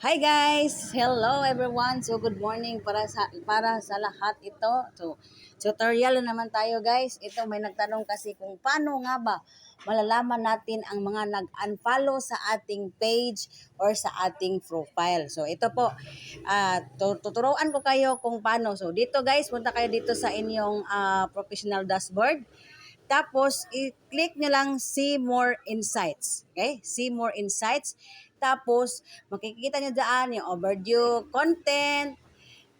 Hi guys! Hello everyone! So good morning para sa lahat ito. So tutorial na naman tayo guys. Ito may nagtanong kasi kung paano nga ba malalaman natin ang mga nag-unfollow sa ating page or sa ating profile. So ito po, tuturuan ko kayo kung paano. So dito guys, punta kayo dito sa inyong professional dashboard. Tapos, i-click nyo lang see more insights. Okay? See more insights. Tapos, makikita nyo dyan yung overdue content.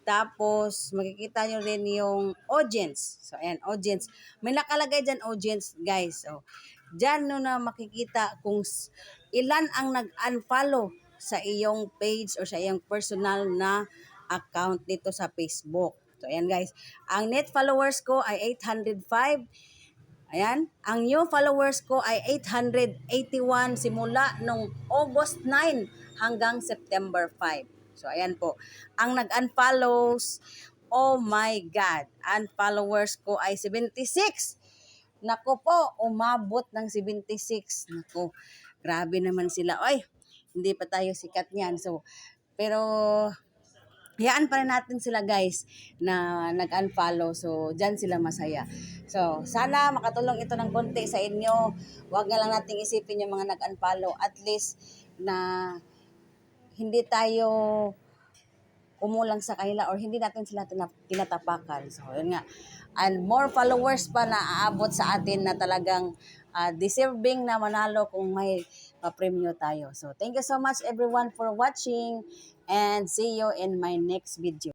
Tapos, makikita nyo rin yung audience. So, ayan, audience. May nakalagay dyan audience, guys. So, dyan nyo na makikita kung ilan ang nag-unfollow sa iyong page or sa iyong personal na account dito sa Facebook. So, ayan guys. Ang net followers ko ay 805. Ayan, ang new followers ko ay 881 simula nung August 9 hanggang September 5. So, ayan po. Ang nag-unfollows, oh my God, unfollowers ko ay 76. Nako po, umabot ng 76. Nako, grabe naman sila. Oy, hindi pa tayo sikat niyan. So, pero hayaan pa rin natin sila guys na nag-unfollow. So, dyan sila masaya. So, sana makatulong ito ng konti sa inyo. Huwag na lang nating isipin yung mga nag-unfollow. At least na hindi tayo kumulang sa kanila or hindi natin sila tinatapakan. So, yun nga. And more followers pa na aabot sa atin na talagang deserving na manalo kung may premyo tayo. So, thank you so much everyone for watching and see you in my next video.